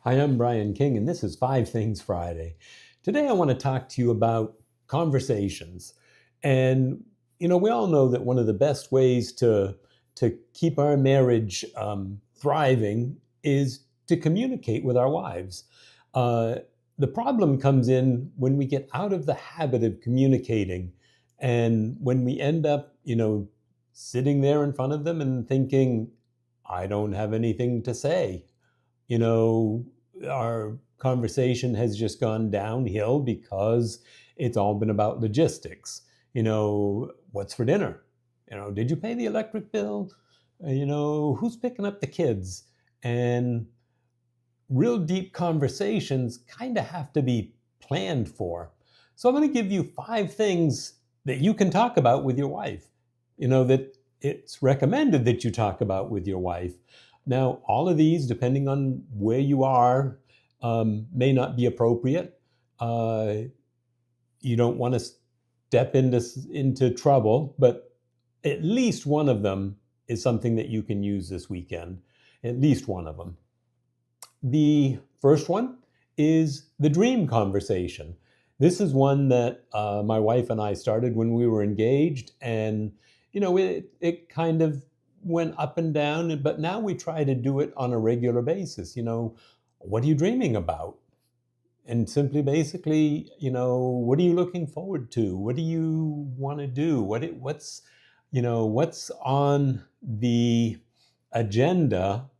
Hi, I'm Brian King, and this is Five Things Friday. Today, I want to talk to you about conversations. And, we all know that one of the best ways to keep our marriage thriving is to communicate with our wives. Uh, the problem comes in when we get out of the habit of communicating and when we end up, sitting there in front of them and thinking, I don't have anything to say. you know, our conversation has just gone downhill because it's all been about logistics. What's for dinner? Did you pay the electric bill? Who's picking up the kids? And real deep conversations kind of have to be planned for. So I'm going to give you 5 things that you can talk about with your wife, that it's recommended that you talk about with your wife. Now, all of these, depending on where you are, may not be appropriate. Uh, you don't want to step into trouble, but at least one of them is something that you can use this weekend. At least one of them. The first one is the dream conversation. This is one that my wife and I started when we were engaged, and it kind of went up and down, but now we try to do it on a regular basis. What are you dreaming about? And simply, basically, what are you looking forward to? What do you want to do? What's on the agenda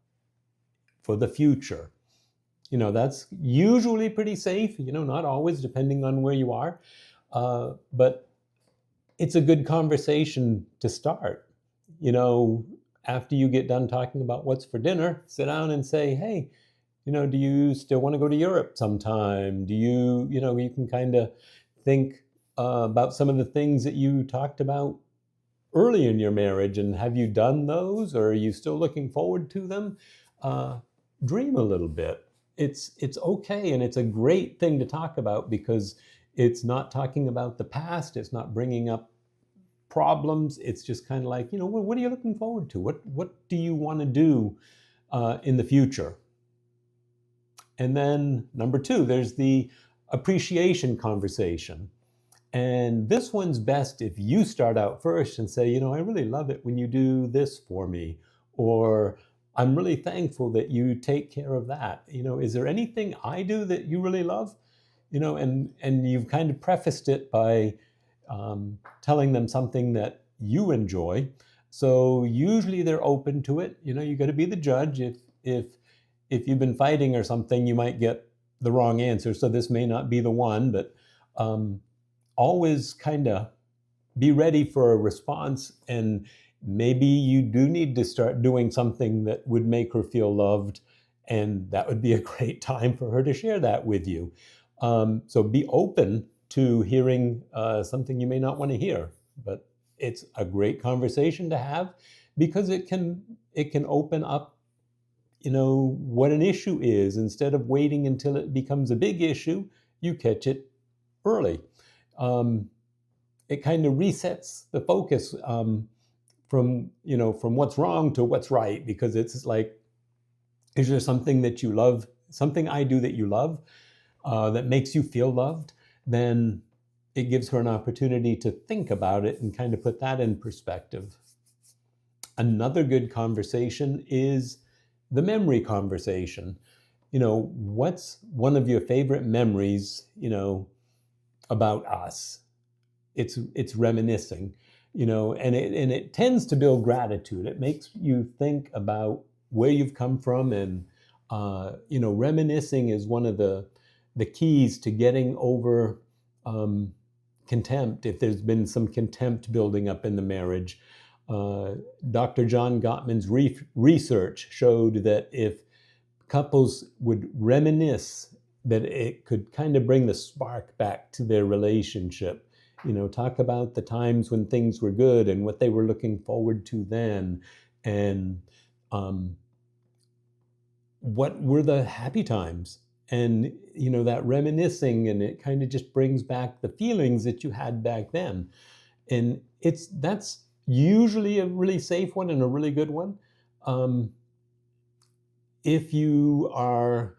for the future? That's usually pretty safe, not always, depending on where you are. But it's a good conversation to start. After you get done talking about what's for dinner, sit down and say, hey, do you still want to go to Europe sometime? You can kind of think about some of the things that you talked about early in your marriage, and have you done those, or are you still looking forward to them? Dream a little bit. It's okay, and it's a great thing to talk about because it's not talking about the past. It's not bringing up problems. It's just kind of like, what are you looking forward to? What do you want to do in the future? And then number 2, there's the appreciation conversation. And this one's best if you start out first and say, I really love it when you do this for me, or I'm really thankful that you take care of that. Is there anything I do that you really love? And you've kind of prefaced it by telling them something that you enjoy. So usually they're open to it. You got to be the judge. If you've been fighting or something, you might get the wrong answer. So this may not be the one, but always kind of be ready for a response. And maybe you do need to start doing something that would make her feel loved. And that would be a great time for her to share that with you. So be open to hearing something you may not want to hear. But it's a great conversation to have because it can open up what an issue is. Instead of waiting until it becomes a big issue, you catch it early. It kind of resets the focus from what's wrong to what's right, because it's like, is there something that you love, something I do that you love, that makes you feel loved? Then it gives her an opportunity to think about it and kind of put that in perspective. Another good conversation is the memory conversation. What's one of your favorite memories, about us? It's reminiscing, and it tends to build gratitude. It makes you think about where you've come from, and reminiscing is one of the keys to getting over contempt. If there's been some contempt building up in the marriage, Dr. John Gottman's research showed that if couples would reminisce, that it could kind of bring the spark back to their relationship. Talk about the times when things were good and what they were looking forward to then, and what were the happy times. And that reminiscing, and it kind of just brings back the feelings that you had back then. And that's usually a really safe one and a really good one. If you are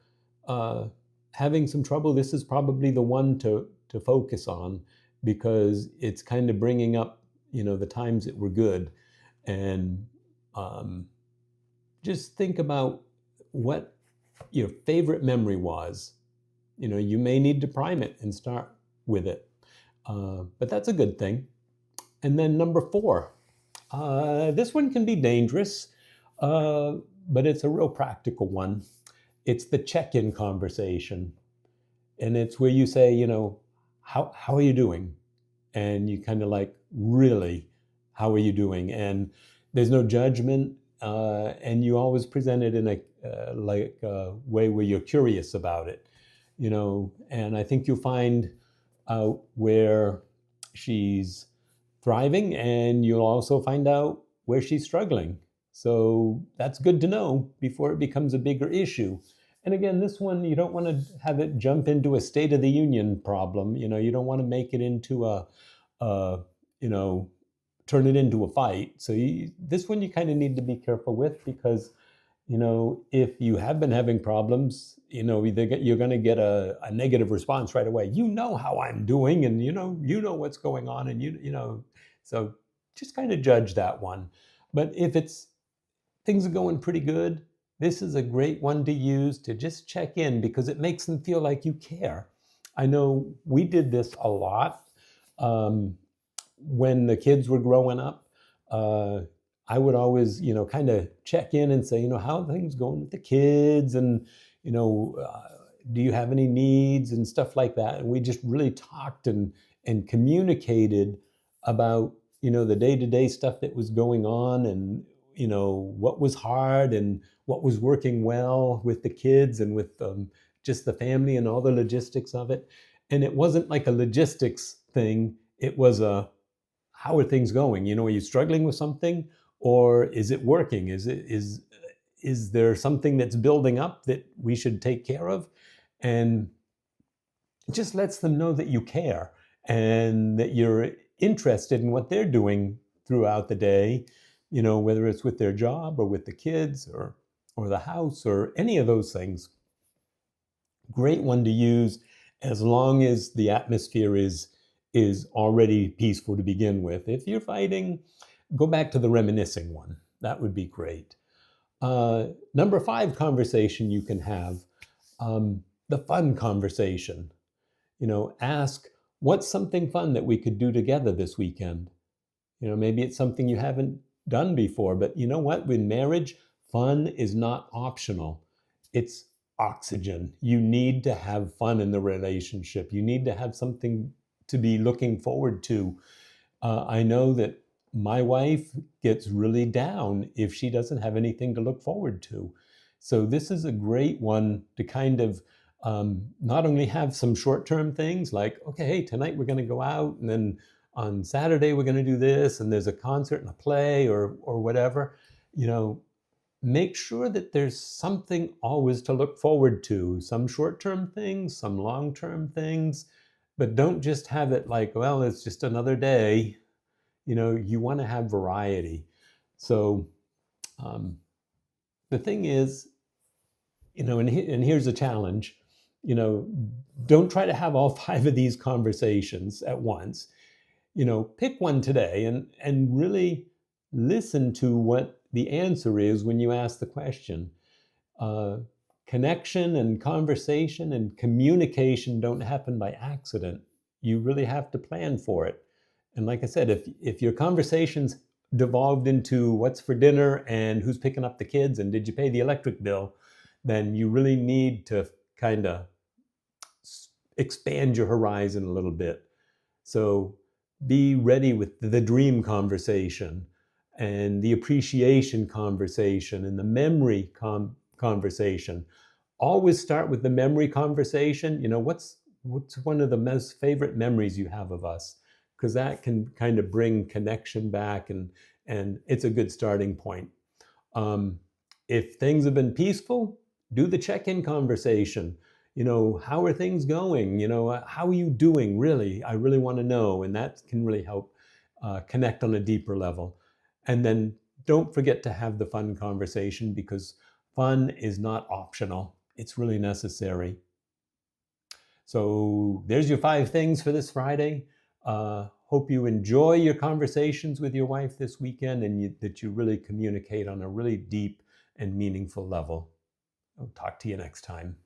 uh, having some trouble, this is probably the one to focus on, because it's kind of bringing up, the times that were good. And um, just think about what your favorite memory was. You may need to prime it and start with it. But that's a good thing. And then number 4, this one can be dangerous, uh, but it's a real practical one. It's the check-in conversation. And it's where you say, how are you doing? And you kind of like, really, how are you doing? And there's no judgment, and you always present it in a way where you're curious about it, and I think you'll find out where she's thriving, and you'll also find out where she's struggling. So that's good to know before it becomes a bigger issue. And again, this one, you don't want to have it jump into a State of the Union problem. You don't want to make it into uh, you know, turn it into a fight. So this one you kind of need to be careful with, because if you have been having problems, you're going to get a negative response right away. How I'm doing, and what's going on, and so just kind of judge that one. But if it's things are going pretty good, this is a great one to use to just check in, because it makes them feel like you care. I know we did this a lot. When the kids were growing up, uh, I would always, kind of check in and say, how are things going with the kids, and you know, uh, do you have any needs and stuff like that. And we just really talked and communicated about, the day-to-day stuff that was going on, and what was hard and what was working well with the kids and with just the family and all the logistics of it. And it wasn't like a logistics thing. It was a, how are things going? Are you struggling with something, or is it working? Is there something that's building up that we should take care of? And it just lets them know that you care and that you're interested in what they're doing throughout the day, whether it's with their job or with the kids or the house or any of those things. Great one to use, as long as the atmosphere is already peaceful to begin with. If you're fighting, go back to the reminiscing one. That would be great. Number 5 conversation you can have, the fun conversation. Ask, what's something fun that we could do together this weekend? Maybe it's something you haven't done before, but you know what? With marriage, fun is not optional. It's oxygen. You need to have fun in the relationship. You need to have something to be looking forward to. I know that my wife gets really down if she doesn't have anything to look forward to. So this is a great one to kind of not only have some short-term things like, okay, hey, tonight we're going to go out, and then on Saturday we're going to do this, and there's a concert and a play or whatever. Make sure that there's something always to look forward to, some short-term things, some long-term things, but don't just have it like, well, it's just another day. You want to have variety. So the thing is, and here's a challenge, don't try to have all 5 of these conversations at once. Pick one today and really listen to what the answer is when you ask the question. Connection and conversation and communication don't happen by accident. You really have to plan for it. And like I said, if your conversations devolved into what's for dinner and who's picking up the kids and did you pay the electric bill, then you really need to kind of expand your horizon a little bit. So be ready with the dream conversation and the appreciation conversation and the memory conversation. Always start with the memory conversation. What's one of the most favorite memories you have of us? Because that can kind of bring connection back, and it's a good starting point. If things have been peaceful, do the check-in conversation. How are things going? How are you doing? Really, I really want to know, and that can really help connect on a deeper level. And then don't forget to have the fun conversation, because fun is not optional. it's really necessary. So there's your 5 things for this Friday. Hope you enjoy your conversations with your wife this weekend, and that you really communicate on a really deep and meaningful level. I'll talk to you next time.